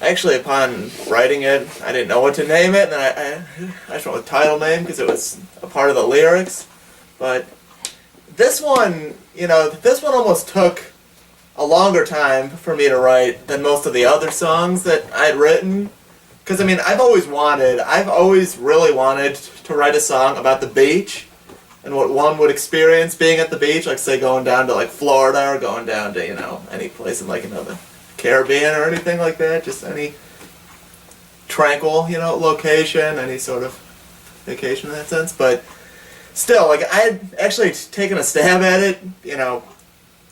Actually, upon writing it, I didn't know what to name it, and then I just went with Tidal name because it was a part of the lyrics. But this one, this one almost took a longer time for me to write than most of the other songs that I'd written. Because, I mean, I've always really wanted to write a song about the beach and what one would experience being at the beach, like, say, going down to, like, Florida or going down to, any place in, like, the Caribbean or anything like that, just any tranquil, location, any sort of vacation in that sense. But still, like, I'd actually taken a stab at it,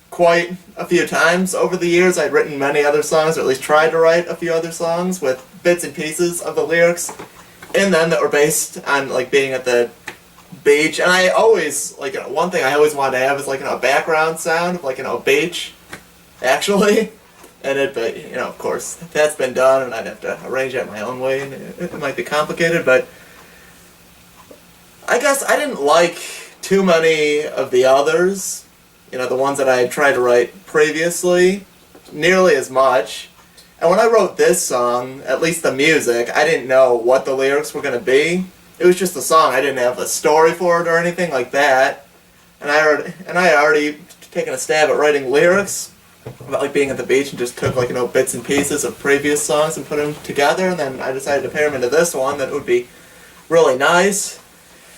quite a few times over the years. I'd written many other songs, or at least tried to write a few other songs with bits and pieces of the lyrics in them that were based on, like, being at the beach. And I always, like, one thing I always wanted to have is, like, a background sound of, like, a beach, actually. And it, but, of course, that's been done, and I'd have to arrange it my own way, and it might be complicated, but I guess I didn't like too many of the others, the ones that I had tried to write previously, nearly as much. And when I wrote this song, at least the music, I didn't know what the lyrics were going to be. It was just a song. I didn't have a story for it or anything like that. And I had already taken a stab at writing lyrics about, like, being at the beach, and just took, like, bits and pieces of previous songs and put them together, and then I decided to pair them into this one that would be really nice.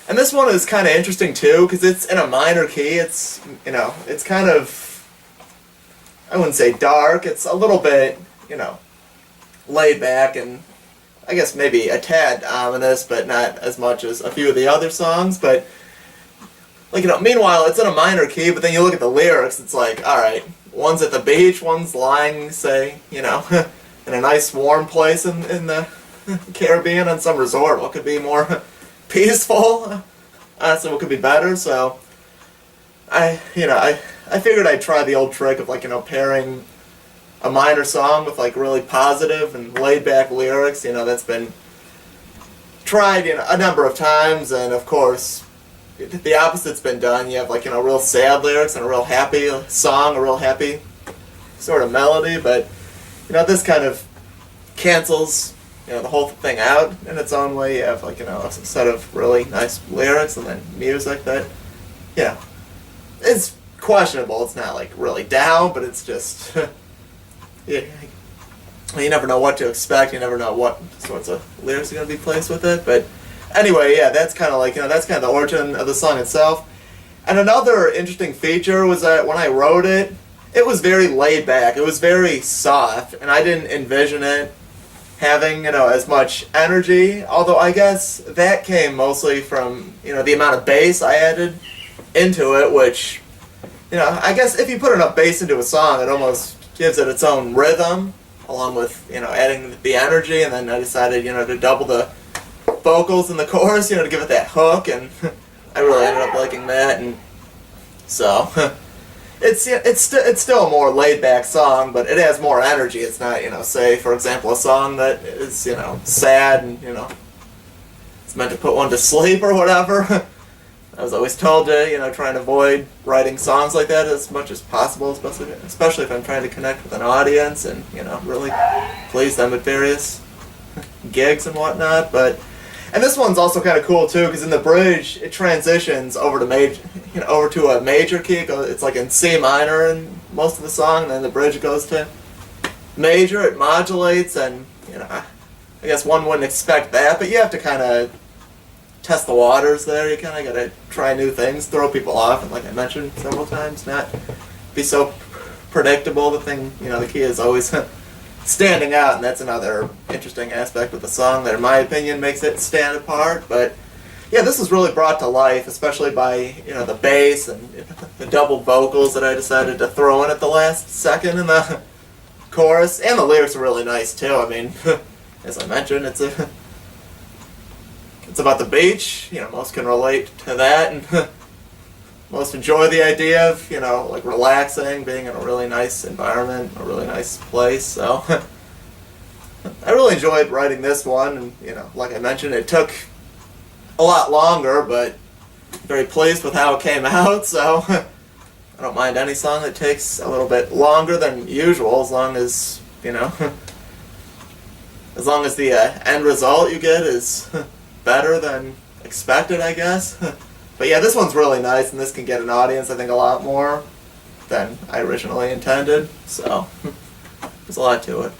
And this one is kind of interesting too, because it's in a minor key. It's, it's kind of, I wouldn't say dark, it's a little bit, laid back, and I guess maybe a tad ominous, but not as much as a few of the other songs. But, like, meanwhile, it's in a minor key, but then you look at the lyrics, it's like, alright, one's at the beach, one's lying, say, in a nice warm place in the Caribbean on some resort. What could be more peaceful? Honestly, what could be better? So, I figured I'd try the old trick of, like, pairing a minor song with, like, really positive and laid-back lyrics. That's been tried, a number of times, and of course, the opposite's been done. You have, like, real sad lyrics and a real happy song, a real happy sort of melody, but, this kind of cancels, the whole thing out in its own way. You have, like, a set of really nice lyrics and then music that, it's questionable. It's not, like, really down, but it's just, you never know what to expect. You never know what sorts of lyrics are going to be placed with it, but anyway, yeah, that's kind of like, that's kind of the origin of the song itself. And another interesting feature was that when I wrote it, it was very laid back. It was very soft, and I didn't envision it having, as much energy, although I guess that came mostly from, the amount of bass I added into it, which, I guess if you put enough bass into a song, it almost gives it its own rhythm, along with, adding the energy, and then I decided, to double the vocals in the chorus, to give it that hook, and I really ended up liking that, and so it's still a more laid back song, but it has more energy. It's not, say, for example, a song that is, sad and, it's meant to put one to sleep or whatever. I was always told to, try and avoid writing songs like that as much as possible, especially if I'm trying to connect with an audience and, really please them at various gigs and whatnot. And this one's also kind of cool too, because in the bridge it transitions over to over to a major key. It's like in C minor in most of the song, and then the bridge goes to major. It modulates, and I guess one wouldn't expect that, but you have to kind of test the waters there. You kind of got to try new things, throw people off, and like I mentioned several times, not be so predictable. The thing, the key is always standing out, and that's another interesting aspect of the song that, in my opinion, makes it stand apart. But yeah, this is really brought to life, especially by the bass and the double vocals that I decided to throw in at the last second in the chorus, and the lyrics are really nice too. I mean, as I mentioned, it's about the beach. Most can relate to that, and most enjoy the idea of, like relaxing, being in a really nice environment, a really nice place. So I really enjoyed writing this one, and like I mentioned, it took a lot longer, but very pleased with how it came out. So I don't mind any song that takes a little bit longer than usual, as long as as long as the end result you get is better than expected, I guess. But yeah, this one's really nice, and this can get an audience, I think, a lot more than I originally intended, so there's a lot to it.